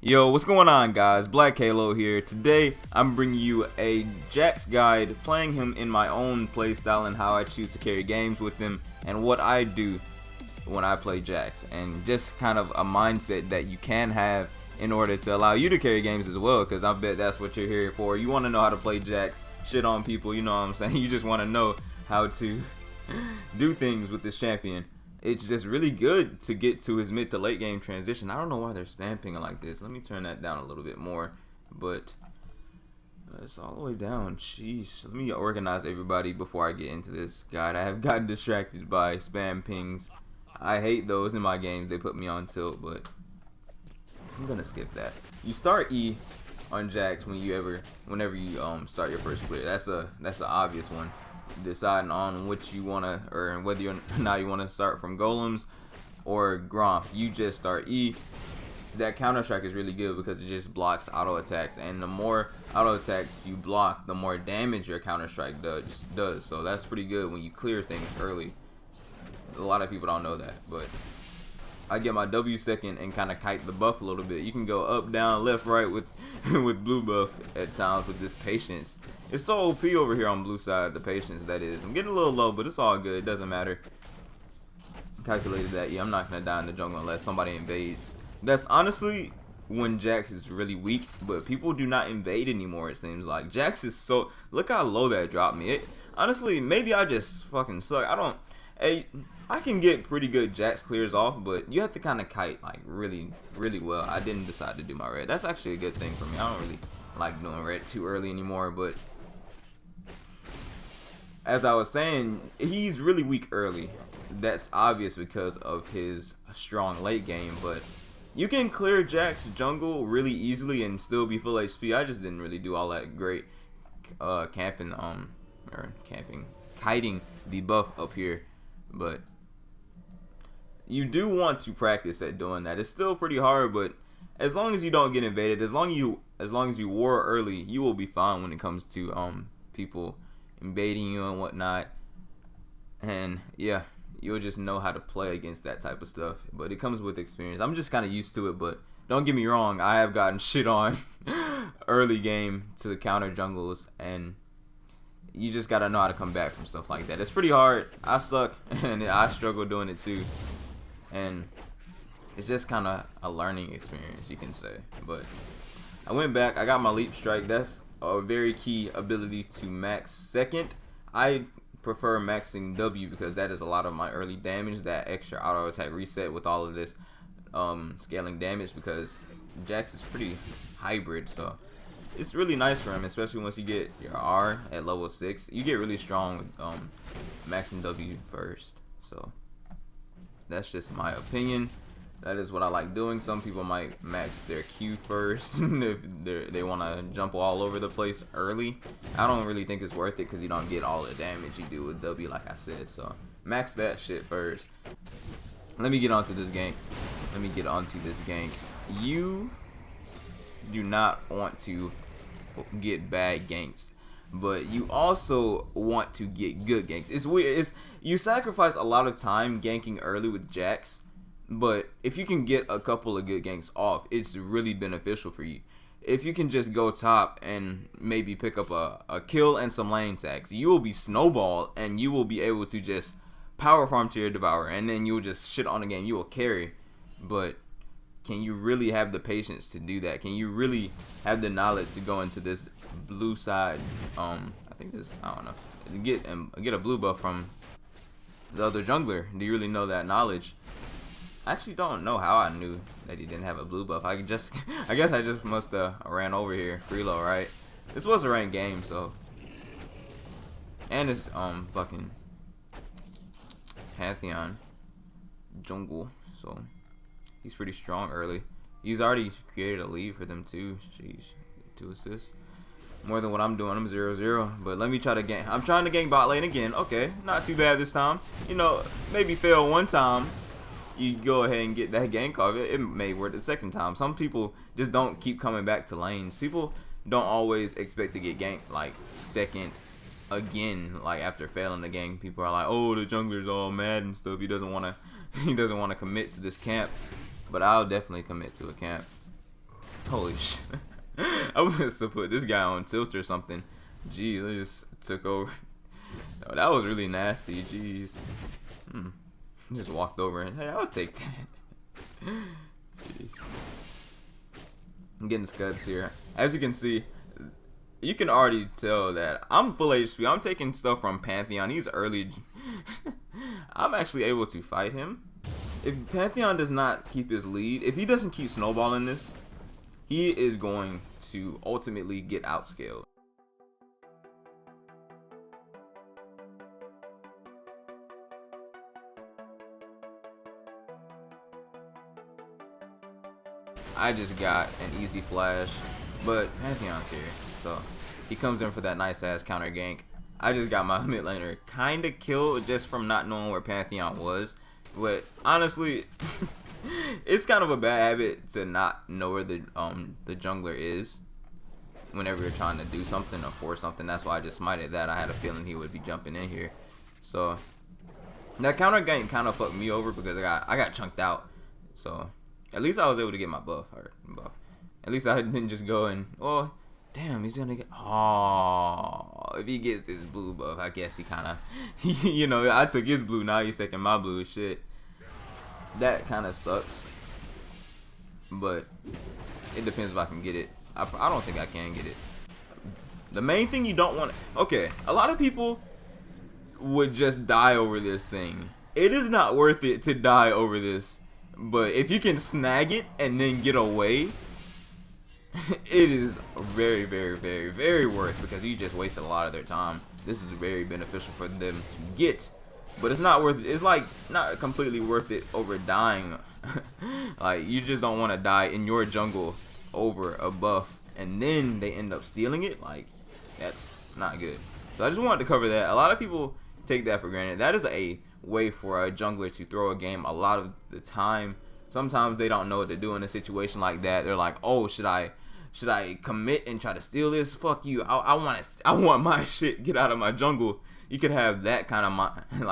Yo, what's going on, guys? Black Halo here. Today, I'm bringing you a Jax guide, playing him in my own playstyle and how I choose to carry games with him and what I do when I play Jax, and just kind of a mindset that you can have in order to allow you to carry games as well, because I bet that's what you're here for. You want to know how to play Jax, shit on people, you know what I'm saying? You just want to know how to do things with this champion. It's just really good to get to his mid to late game transition. I don't know why they're spam pinging like this. Let me turn that down a little bit more, but it's all the way down. Jeez, let me organize everybody before I get into this guide. I have gotten distracted by spam pings. I hate those in my games. They put me on tilt, but I'm gonna skip that. You start E on Jax whenever you start your first clear. That's an obvious one. Deciding on which you wanna, or whether or not you wanna start from golems or Gromp. You just start E. That counter strike is really good because it just blocks auto attacks, and the more auto attacks you block, the more damage your counter strike does. So that's pretty good when you clear things early. A lot of people don't know that, but I get my W second and kind of kite the buff a little bit. You can go up, down, left, right with with blue buff at times with this patience. It's so OP over here on blue side, the patience that is. I'm getting a little low, but it's all good. It doesn't matter. Calculated that, yeah, I'm not going to die in the jungle unless somebody invades. That's honestly when Jax is really weak, but people do not invade anymore, it seems like. Jax is so... Look how low that dropped me. Honestly, maybe I just fucking suck. I can get pretty good Jax clears off, but you have to kind of kite like really well. I didn't decide to do my red. That's actually a good thing for me. I don't really like doing red too early anymore, but as I was saying, he's really weak early. That's obvious because of his strong late game, but you can clear Jax jungle really easily and still be full HP. I just didn't really do all that great kiting the buff up here, but you do want to practice at doing that. It's still pretty hard, but as long as you don't get invaded, as long as you war early, you will be fine when it comes to people invading you and whatnot. And yeah, you'll just know how to play against that type of stuff. But it comes with experience. I'm just kind of used to it, but don't get me wrong, I have gotten shit on early game to the counter jungles, and you just gotta know how to come back from stuff like that. It's pretty hard. I suck, and I struggle doing it too. And it's just kind of a learning experience, you can say. But I went back. I got my leap strike. That's a very key ability to max second. I prefer maxing W because that is a lot of my early damage. That extra auto attack reset with all of this scaling damage, because Jax is pretty hybrid, so it's really nice for him, especially once you get your R at level 6. You get really strong with maxing W first. So that's just my opinion. That is what I like doing. Some people might max their Q first if they want to jump all over the place early. I don't really think it's worth it because you don't get all the damage you do with W, like I said. So max that shit first. Let me get onto this gank. You do not want to get bad ganks, but you also want to get good ganks. It's weird. You sacrifice a lot of time ganking early with Jax, but if you can get a couple of good ganks off, it's really beneficial for you. If you can just go top and maybe pick up a kill and some lane tags, you will be snowballed and you will be able to just power farm to your Devourer, and then you'll just shit on the game. You will carry, but can you really have the patience to do that? Can you really have the knowledge to go into this blue side? I don't know. Get a blue buff from the other jungler. Do you really know that knowledge? I actually don't know how I knew that he didn't have a blue buff. I guess I just must have ran over here. Freelo, right? This was a ranked game, so. And it's fucking Pantheon jungle, so he's pretty strong early. He's already created a lead for them too. Sheesh, 2 assists. More than what I'm doing. I'm 0-0. But let me try to gank. I'm trying to gank bot lane again. Okay, not too bad this time. You know, maybe fail one time. You go ahead and get that gank off. It may work the second time. Some people just don't keep coming back to lanes. People don't always expect to get ganked like second again. Like after failing the gank, people are like, "Oh, the jungler's all mad and stuff. He doesn't want to commit to this camp." But I'll definitely commit to a camp. Holy shit. I was supposed to put this guy on tilt or something. Gee, they just took over. Oh, that was really nasty. Jeez. Just walked over and, hey, I'll take that. Jeez. I'm getting scuds here. As you can see, you can already tell that I'm full HP. I'm taking stuff from Pantheon. He's early. I'm actually able to fight him. If Pantheon does not keep his lead, if he doesn't keep snowballing this, he is going to ultimately get outscaled. I just got an easy flash, but Pantheon's here, so he comes in for that nice ass counter gank. I just got my mid laner kinda killed just from not knowing where Pantheon was, but honestly, it's kind of a bad habit to not know where the jungler is whenever you're trying to do something or force something. That's why I just smited that. I had a feeling he would be jumping in here, so that counter gank kind of fucked me over because I got chunked out. So at least I was able to get my buff. At least I didn't just go and, oh, damn, he's gonna get, oh, if he gets this blue buff, I guess he kind of, you know, I took his blue, now he's taking my blue. Shit, that kind of sucks, but it depends if I can get it. I don't think I can get it. The main thing you don't want, okay, a lot of people would just die over this thing. It is not worth it to die over this. But if you can snag it and then get away, it is very, very, very, very worth, because you just wasted a lot of their time. This is very beneficial for them to get, but it's not worth it. It's like not completely worth it over dying. Like, you just don't want to die in your jungle over a buff and then they end up stealing it. Like, that's not good. So I just wanted to cover that. A lot of people take that for granted. That is a way for a jungler to throw a game a lot of the time. Sometimes they don't know what to do in a situation like that. They're like, oh, should I commit and try to steal this? Fuck you. I want my shit. Get out of my jungle. You could have that kind of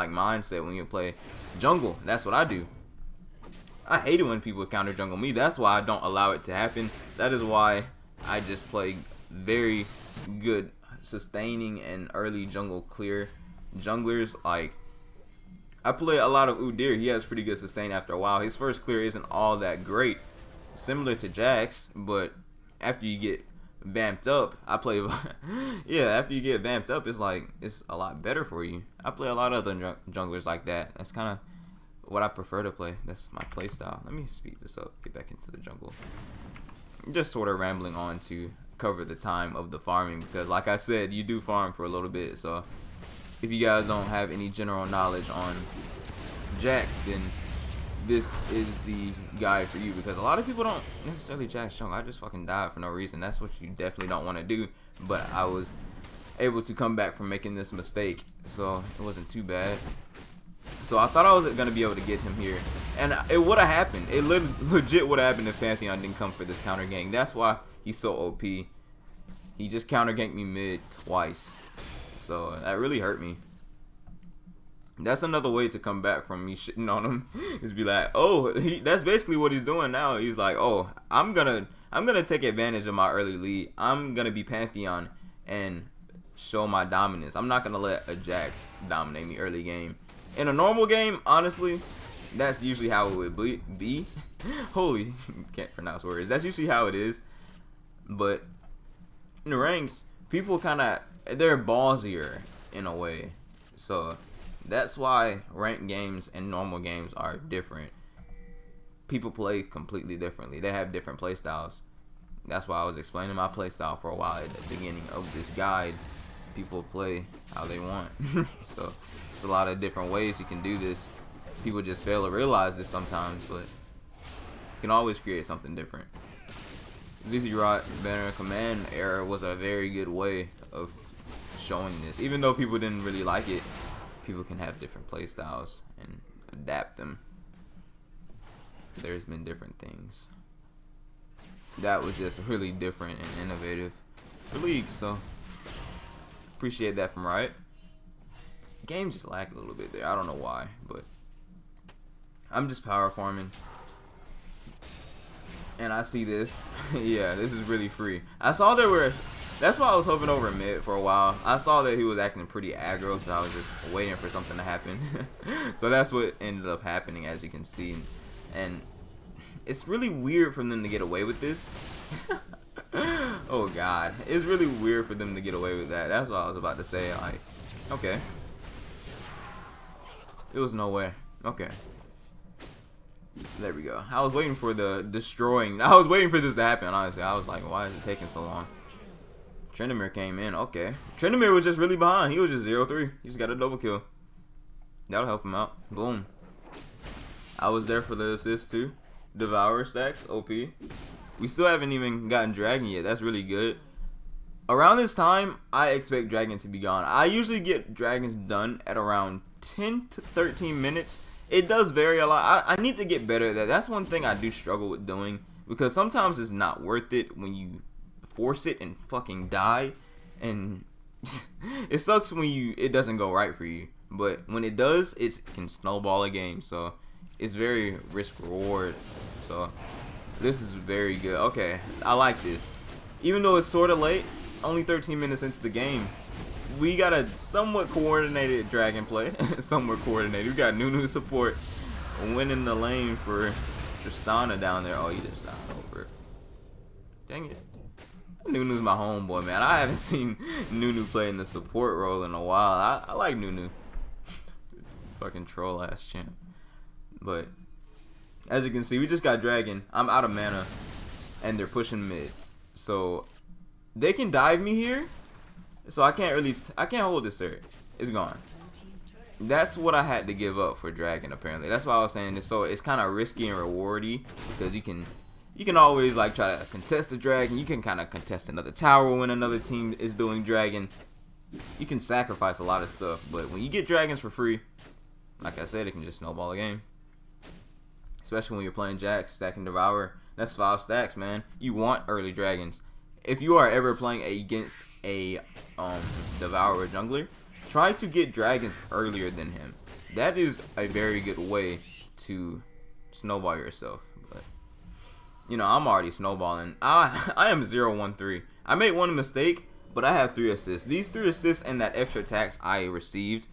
mindset when you play jungle. That's what I do. I hate it when people counter jungle me. That's why I don't allow it to happen. That is why I just play very good sustaining and early jungle clear junglers. Like, I play a lot of Udyr. He has pretty good sustain after a while. His first clear isn't all that great, similar to Jax, but after you get vamped up, I play yeah, after you get vamped up, it's like, it's a lot better for you. I play a lot of other junglers like that. That's kind of what I prefer to play. That's my play style. Let me speed this up, get back into the jungle. I'm just sort of rambling on to cover the time of the farming, because like I said, you do farm for a little bit. So if you guys don't have any general knowledge on Jax, then this is the guide for you, because a lot of people don't necessarily Jax jungle. I just fucking died for no reason. That's what you definitely don't want to do, but I was able to come back from making this mistake, so it wasn't too bad. So I thought I was gonna be able to get him here, and it would have happened. It legit would have happened if Pantheon didn't come for this counter gank. That's why he's so OP. He just counter ganked me mid twice, so that really hurt me. That's another way to come back from me shitting on him, is be like, oh, that's basically what he's doing now. He's like, oh, I'm gonna take advantage of my early lead. I'm gonna be Pantheon and show my dominance. I'm not gonna let a Jax dominate me early game. In a normal game, honestly, that's usually how it would be. Holy, can't pronounce words. That's usually how it is. But in the ranks, people they're ballsier in a way. So that's why ranked games and normal games are different. People play completely differently. They have different play styles. That's why I was explaining my play style for a while at the beginning of this guide. People play how they want. So it's a lot of different ways you can do this. People just fail to realize this sometimes, but you can always create something different. ZZ Rot Banner Command era was a very good way of showing this. Even though people didn't really like it, people can have different play styles and adapt them. There's been different things. That was just really different and innovative for League, so appreciate that from Riot. Game just lagged a little bit there. I don't know why, but I'm just power farming. And I see this. Yeah, this is really free. I saw there were... That's why I was hoping over mid for a while. I saw that he was acting pretty aggro, so I was just waiting for something to happen. So that's what ended up happening, as you can see. And it's really weird for them to get away with this. Oh god, it's really weird for them to get away with that. That's what I was about to say. Like, okay, it was no way. Okay, there we go. I was waiting for the destroying. I was waiting for this to happen. Honestly, I was like, why is it taking so long? Trendemir came in. Okay, Trendemir was just really behind. He was just 0-3. He just got a double kill. That'll help him out. Boom. I was there for the assist too. Devour stacks, OP. We still haven't even gotten Dragon yet. That's really good. Around this time, I expect Dragon to be gone. I usually get Dragons done at around 10 to 13 minutes. It does vary a lot. I need to get better at that. That's one thing I do struggle with doing, because sometimes it's not worth it when you force it and fucking die. And it sucks when it doesn't go right for you. But when it does, it can snowball a game. So it's very risk reward. So this is very good. Okay, I like this. Even though it's sort of late, only 13 minutes into the game, we got a somewhat coordinated Dragon play. Somewhat coordinated. We got Nunu support winning the lane for Tristana down there. Oh, he just died over. Dang it. Nunu's my homeboy, man. I haven't seen Nunu play in the support role in a while. I like Nunu. Fucking troll ass champ. But as you can see, we just got Dragon. I'm out of mana, and they're pushing mid, so they can dive me here. So I can't hold this turret. It's gone. That's what I had to give up for Dragon. Apparently, that's why I was saying this. So it's kind of risky and rewardy, because you can always like try to contest the Dragon. You can kind of contest another tower when another team is doing Dragon. You can sacrifice a lot of stuff, but when you get Dragons for free, like I said, it can just snowball a game. Especially when you're playing Jax, stacking Devour. That's 5 stacks, man. You want early Dragons. If you are ever playing against a Devourer jungler, try to get Dragons earlier than him. That is a very good way to snowball yourself. But you know, I'm already snowballing. I am 0-1-3. I made one mistake, but I have 3 assists. These 3 assists and that extra tax I received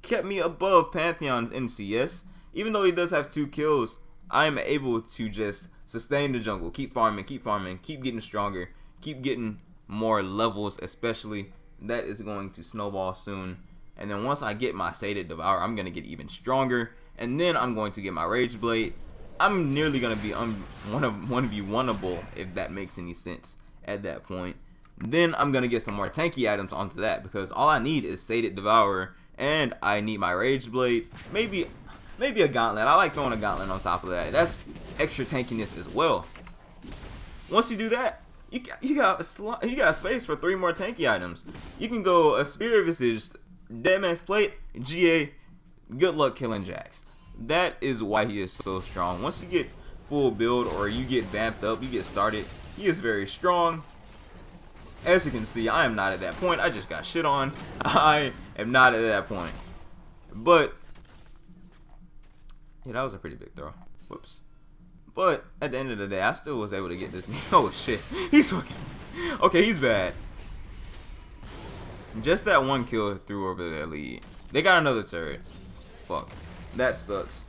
kept me above Pantheon's NCS. Even though he does have 2 kills, I am able to just sustain the jungle, keep farming, keep getting stronger, keep getting more levels, especially. That is going to snowball soon. And then once I get my sated Devour, I'm going to get even stronger. And then I'm going to get my Rage Blade. I'm nearly going to be one-of-one-able, if that makes any sense at that point. Then I'm going to get some more tanky items onto that, because all I need is sated Devourer, and I need my Rage Blade. Maybe a Gauntlet. I like throwing a Gauntlet on top of that. That's extra tankiness as well. Once you do that, you got space for 3 more tanky items. You can go a Spear of Visage, Deadman's Plate, GA. Good luck killing Jax. That is why he is so strong. Once you get full build, or you get vamped up, you get started, he is very strong. As you can see, I am not at that point. I just got shit on. I am not at that point. But yeah, that was a pretty big throw. Whoops. But at the end of the day, I still was able to get this. Oh shit, he's fucking. Okay, he's bad. Just that 1 kill threw over their lead. They got another turret. Fuck, that sucks.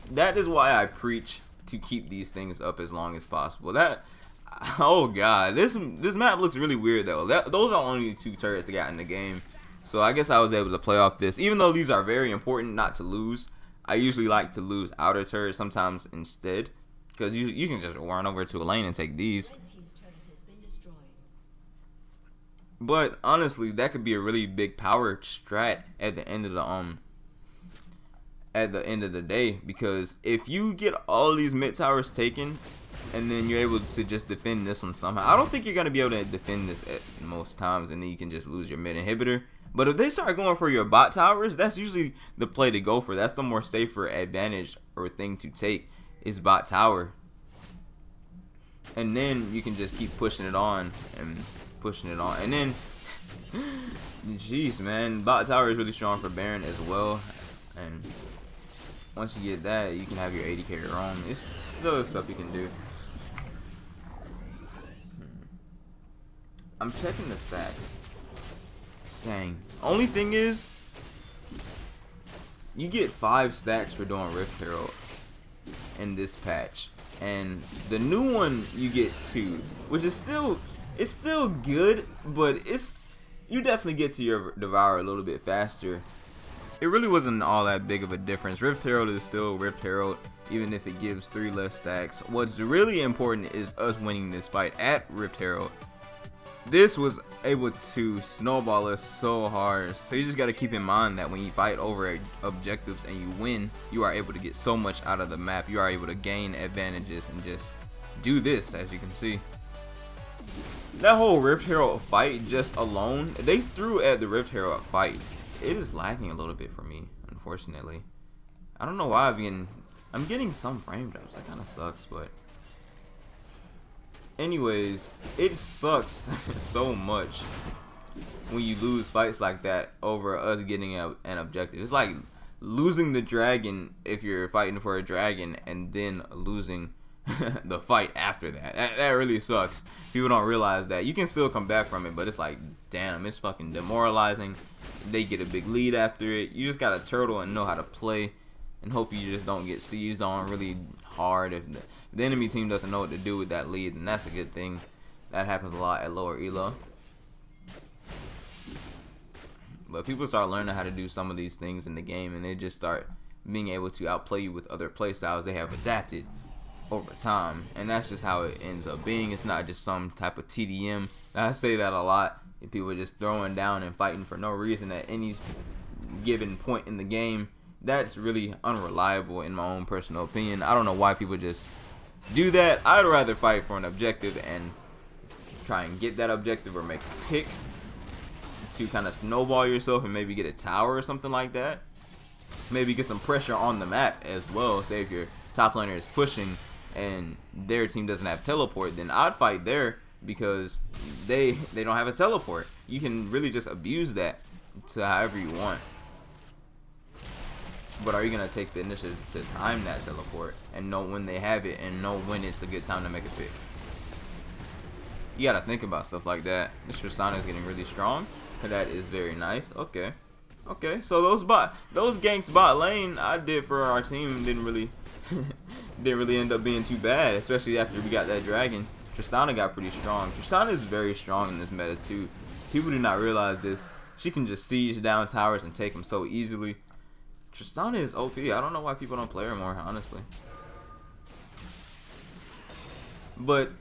That is why I preach to keep these things up as long as possible. Oh god, this map looks really weird though. Those are only 2 turrets that got in the game. So I guess I was able to play off this, even though these are very important not to lose. I usually like to lose outer turrets sometimes instead, because you can just run over to a lane and take these. But honestly, that could be a really big power strat at the end of the day, because if you get all these mid towers taken and then you're able to just defend this one somehow, I don't think you're gonna be able to defend this at most times, and then you can just lose your mid inhibitor. But if they start going for your bot towers, that's usually the play to go for. That's the more safer advantage or thing to take, is bot tower. And then you can just keep pushing it on and pushing it on. And then, jeez, man, bot tower is really strong for Baron as well. And once you get that, you can have your 80 carry on. There's other stuff you can do. I'm checking the stacks. Dang. Only thing is, you get 5 stacks for doing Rift Herald in this patch, and the new one you get 2, which is still, it's still good, but you definitely get to your Devour a little bit faster. It really wasn't all that big of a difference. Rift Herald is still Rift Herald, even if it gives 3 less stacks. What's really important is us winning this fight at Rift Herald. This was able to snowball us so hard. So you just got to keep in mind that when you fight over objectives and you win, you are able to get so much out of the map. You are able to gain advantages and just do this, as you can see. That whole Rift Herald fight just alone, they threw at the Rift Herald fight. It is lagging a little bit for me, unfortunately. I don't know why I'm getting some frame drops. That kind of sucks, but anyways, it sucks so much when you lose fights like that over us getting an objective. It's like losing the dragon if you're fighting for a dragon and then losing the fight after that. That really sucks. People don't realize that. You can still come back from it, but it's like, damn, it's fucking demoralizing. They get a big lead after it. You just gotta turtle and know how to play and hope you just don't get seized on really hard. If the enemy team doesn't know what to do with that lead, then that's a good thing. That happens a lot at lower elo. But people start learning how to do some of these things in the game, and they just start being able to outplay you with other playstyles they have adapted over time, and that's just how it ends up being. It's not just some type of TDM. I say that a lot. If people are just throwing down and fighting for no reason at any given point in the game, that's really unreliable in my own personal opinion. I don't know why people just do that. I'd rather fight for an objective and try and get that objective, or make picks to kind of snowball yourself and maybe get a tower or something like that. Maybe get some pressure on the map as well. Say if your top laner is pushing and their team doesn't have teleport, then I'd fight there because they don't have a teleport. You can really just abuse that to however you want. But are you going to take the initiative to time that teleport and know when they have it and know when it's a good time to make a pick? You got to think about stuff like that. This Tristana is getting really strong. That is very nice. Okay. Okay, so those ganks bot lane I did for our team didn't really end up being too bad, especially after we got that dragon. Tristana got pretty strong. Tristana is very strong in this meta too. People do not realize this. She can just siege down towers and take them so easily. Tristana is OP. I don't know why people don't play her more, honestly. But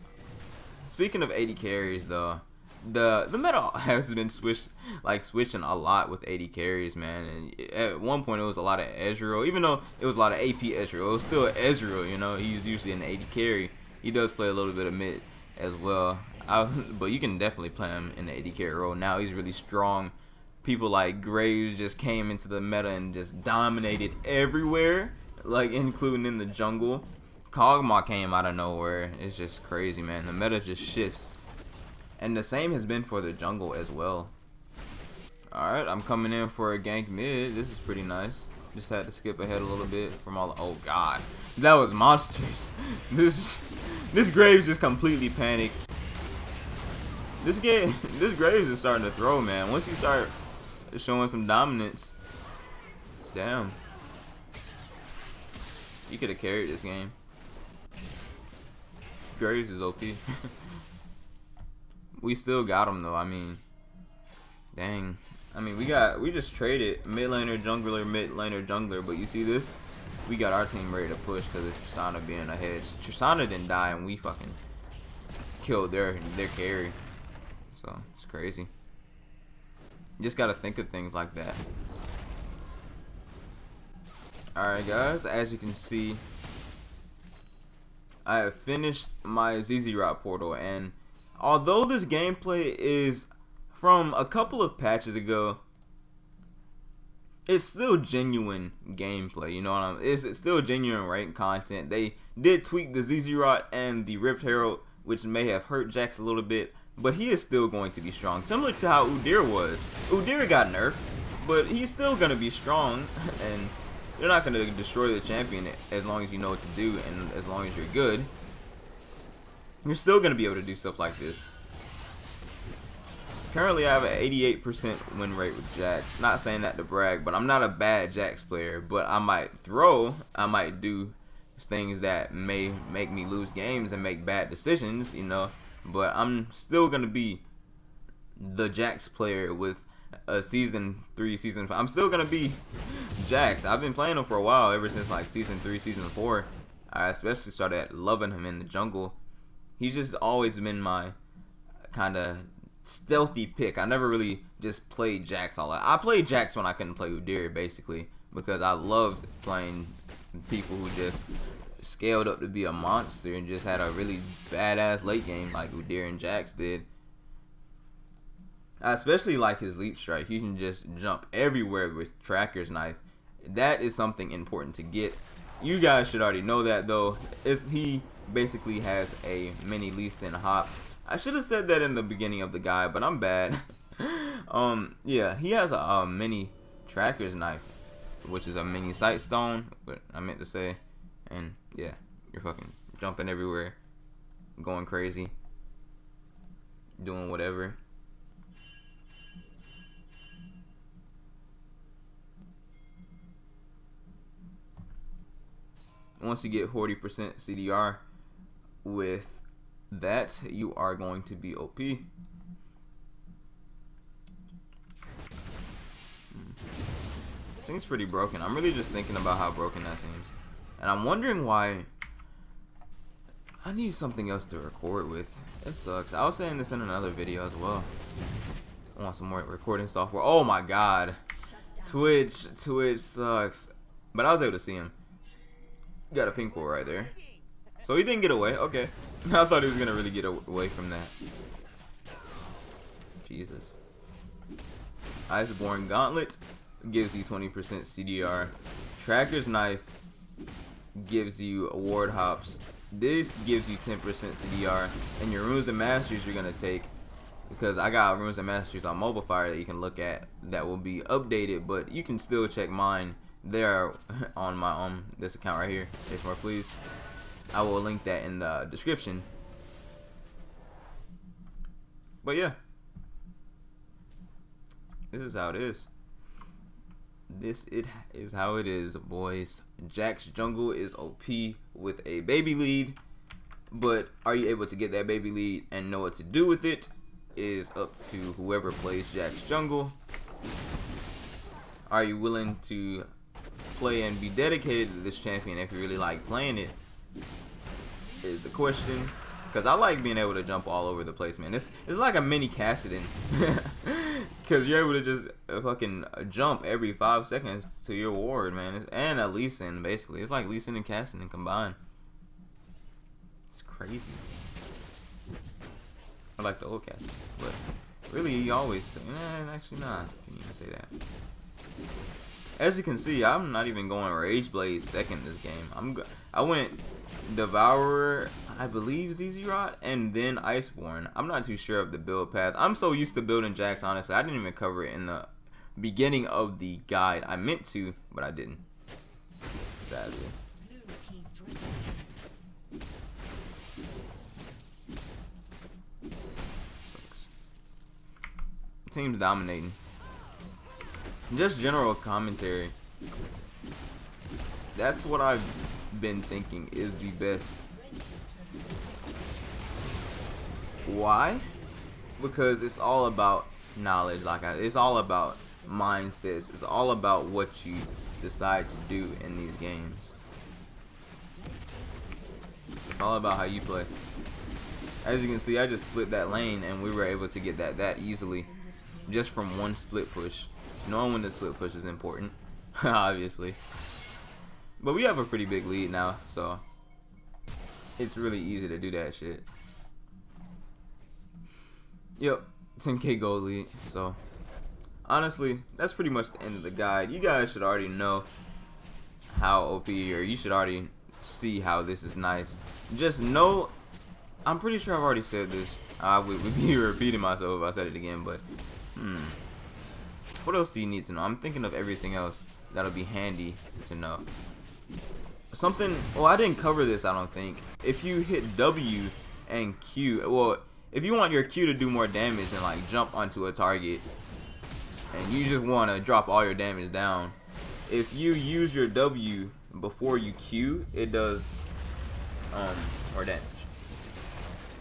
speaking of AD carries, though, the meta has been switching a lot with AD carries, man. And at one point it was a lot of Ezreal, even though it was a lot of AP Ezreal. It was still Ezreal, you know. He's usually an AD carry. He does play a little bit of mid as well, but you can definitely play him in the AD carry role. Now he's really strong. People like Graves just came into the meta and just dominated everywhere, like including in the jungle. Kog'Maw came out of nowhere. It's just crazy, man. The meta just shifts. And the same has been for the jungle as well. Alright, I'm coming in for a gank mid. This is pretty nice. Just had to skip ahead a little bit from all the, oh god. That was monstrous. This Graves just completely panicked. This Graves is starting to throw, man. Once you start showing some dominance, damn. You could have carried this game. Graves is OP. We still got him though. I mean, dang. I mean, we just traded mid laner jungler, mid laner jungler, but you see this? We got our team ready to push because of Tristana being ahead. Tristana didn't die and we fucking killed their carry. So it's crazy. You just gotta think of things like that. Alright guys, as you can see, I have finished my ZZ Rock portal, and although this gameplay is from a couple of patches ago, it's still genuine gameplay, you know what I mean? It's still genuine ranked content. They did tweak the ZZ Rock and the Rift Herald, which may have hurt Jax a little bit, but he is still going to be strong, similar to how Udyr was. Udyr got nerfed, but he's still going to be strong, and you're not going to destroy the champion as long as you know what to do and as long as you're good. You're still going to be able to do stuff like this. Currently, I have an 88% win rate with Jax. Not saying that to brag, but I'm not a bad Jax player. But I might do things that may make me lose games and make bad decisions, you know. But I'm still gonna be the Jax player with a season 3, season 5. I'm still gonna be Jax. I've been playing him for a while, ever since like season 3, season 4. I especially started loving him in the jungle. He's just always been my kind of stealthy pick. I never really just played Jax all that. I played Jax when I couldn't play Udyr, basically, because I loved playing people who just scaled up to be a monster and just had a really badass late game like Udyr and Jax did. I especially like his leap strike. He can just jump everywhere with Tracker's Knife. That is something important to get. You guys should already know that, though. He basically has a mini Lee Sin hop. I should have said that in the beginning of the guide, but I'm bad. Yeah, he has a mini Tracker's Knife, which is a mini Sight Stone, but I meant to say. And yeah, you're fucking jumping everywhere, going crazy, doing whatever. Once you get 40% CDR with that, you are going to be OP. Seems pretty broken. I'm really just thinking about how broken that seems. And I'm wondering why I need something else to record with. It sucks. I was saying this in another video as well. I want some more recording software. Oh my god. Twitch sucks. But I was able to see him. Got a pink hole right there. So he didn't get away. Okay. I thought he was going to really get away from that. Jesus. Iceborne Gauntlet gives you 20% CDR. Tracker's Knife gives you ward hops. This gives you 10% CDR. And your runes and masteries you're going to take, because I got runes and masteries on Mobile Fire that you can look at that will be updated, but you can still check mine there on my this account right here. It's more please. I will link that in the description. But yeah, this is how it is. This is how it is, boys. Jax jungle is OP with a baby lead, but are you able to get that baby lead and know what to do with it is up to whoever plays Jax jungle. Are you willing to play and be dedicated to this champion if you really like playing it, is the question. Because I like being able to jump all over the place, man. It's like a mini Cassidon. Because you're able to just fucking jump every 5 seconds to your ward, man. And a Lee Sin, basically. It's like Lee Sin and Cassidon combined. It's crazy. I like the old Cassidon. But really, you always... actually not. Can you even say that? As you can see, I'm not even going Rage Blade second this game. I went Devourer, I believe ZZ Rot, and then Iceborne. I'm not too sure of the build path. I'm so used to building Jax, honestly. I didn't even cover it in the beginning of the guide. I meant to, but I didn't. Sadly. Sucks. Team's dominating. Just general commentary. That's what I've been thinking is the best. Why? Because it's all about knowledge. It's all about mindsets. It's all about what you decide to do in these games. It's all about how you play. As you can see, I just split that lane and we were able to get that easily, just from one split push. Knowing when the split push is important, obviously. But we have a pretty big lead now, so it's really easy to do that shit. Yep, 10k gold lead. So honestly, that's pretty much the end of the guide. You guys should already know how OP, or you should already see how this is nice. Just know, I'm pretty sure I've already said this. I would be repeating myself if I said it again, but what else do you need to know? I'm thinking of everything else that'll be handy to know. Something, well, I didn't cover this, I don't think. If you hit W and Q, well, if you want your Q to do more damage and like jump onto a target, and you just want to drop all your damage down, if you use your W before you Q, it does more damage.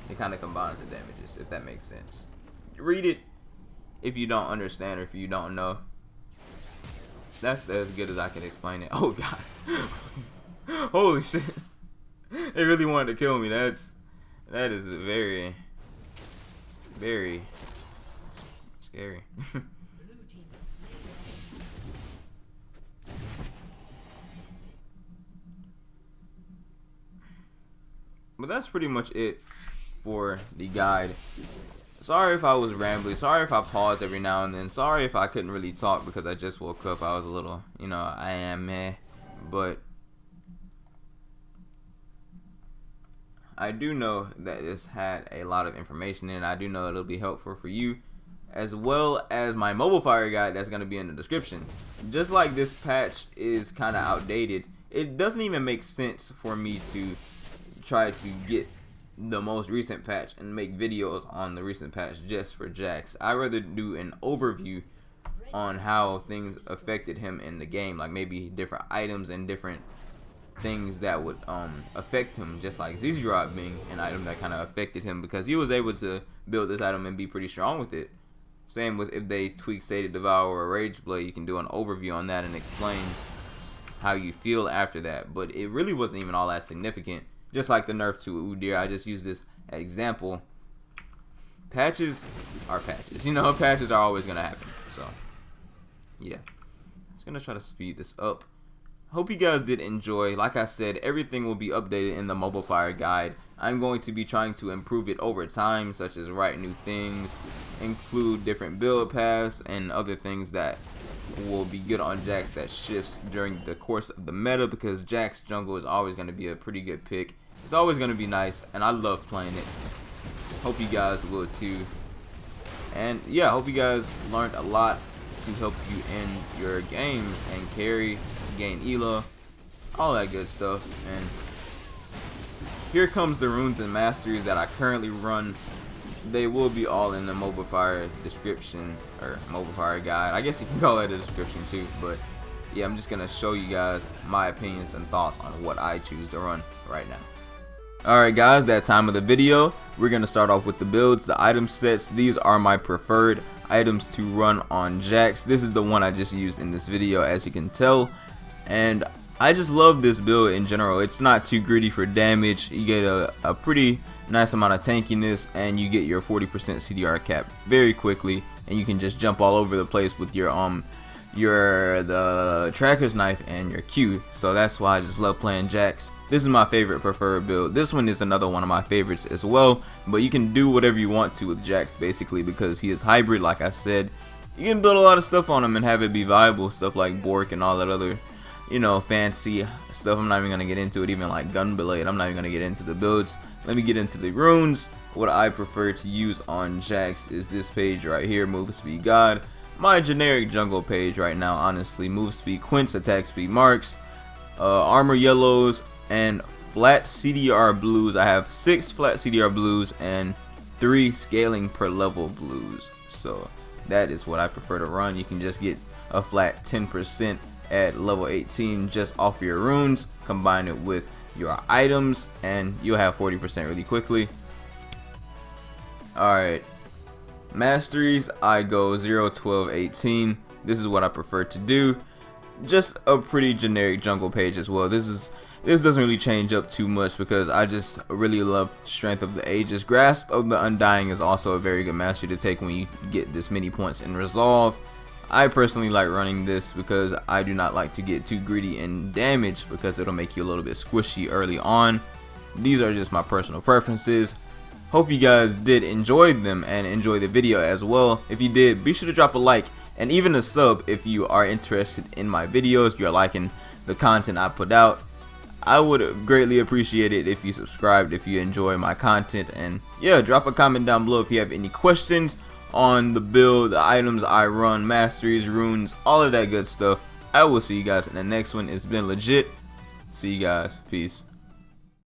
It kind of combines the damages, if that makes sense. Read it if you don't understand or if you don't know. That's as good as I can explain it. Oh god. Holy shit. They really wanted to kill me. That is very, very scary. But that's pretty much it for the guide. Sorry if I was rambling. Sorry if I paused every now and then. Sorry if I couldn't really talk because I just woke up. I was a little, you know, I am meh. But I do know that this had a lot of information in it. I do know it'll be helpful for you, as well as my mobile fire guide that's going to be in the description. Just like this patch is kind of outdated, it doesn't even make sense for me to try to get the most recent patch and make videos on the recent patch just for Jax. I'd rather do an overview on how things affected him in the game, like maybe different items and different things that would affect him, just like ZZ Rock being an item that kind of affected him because he was able to build this item and be pretty strong with it. Same with if they tweak Sated Devour or Rage Blade, you can do an overview on that and explain how you feel after that. But it really wasn't even all that significant. Just like the nerf to Udyr, I just use this example. Patches are patches, you know. Patches are always gonna happen. So yeah, just gonna try to speed this up. Hope you guys did enjoy. Like I said, everything will be updated in the mobile fire guide. I'm going to be trying to improve it over time, such as write new things, include different build paths, and other things that will be good on Jax that shifts during the course of the meta, because Jax jungle is always going to be a pretty good pick. It's always going to be nice, and I love playing it. Hope you guys will too. And yeah, hope you guys learned a lot to help you in your games and carry, gain Ela, all that good stuff. And here comes the runes and masteries that I currently run. They will be all in the mobile fire description, or mobile fire guide. I guess you can call that a description too, but yeah, I'm just gonna show you guys my opinions and thoughts on what I choose to run right now. Alright guys, that time of the video. We're gonna start off with the builds, the item sets. These are my preferred items to run on Jax. This is the one I just used in this video, as you can tell, and I just love this build in general. It's not too greedy for damage. You get a pretty nice amount of tankiness, and you get your 40% CDR cap very quickly, and you can just jump all over the place with your the tracker's knife and your Q. So that's why I just love playing Jax. This is my favorite preferred build. This one is another one of my favorites as well, but you can do whatever you want to with Jax basically, because he is hybrid. Like I said, you can build a lot of stuff on him and have it be viable, stuff like Bork and all that other, you know, fancy stuff. I'm not even gonna get into it, even like Gunblade. I'm not even gonna get into the builds. Let me get into the runes. What I prefer to use on Jax is this page right here, Move Speed God. My generic jungle page right now, honestly. Move Speed Quints, Attack Speed Marks, Armor Yellows, and flat CDR blues. I have 6 flat CDR blues and 3 scaling per level blues. So that is what I prefer to run. You can just get a flat 10% at level 18 just off your runes, combine it with your items, and you'll have 40% really quickly. Alright, masteries, I go 0, 12, 18. This is what I prefer to do. Just a pretty generic jungle page as well. This doesn't really change up too much because I just really love Strength of the Ages. Grasp of the Undying is also a very good mastery to take when you get this many points in Resolve. I personally like running this because I do not like to get too greedy in damage, because it'll make you a little bit squishy early on. These are just my personal preferences. Hope you guys did enjoy them and enjoy the video as well. If you did, be sure to drop a like and even a sub if you are interested in my videos, you're liking the content I put out. I would greatly appreciate it if you subscribed, if you enjoy my content. And yeah, drop a comment down below if you have any questions on the build, the items I run, masteries, runes, all of that good stuff. I will see you guys in the next one. It's been legit. See you guys. Peace.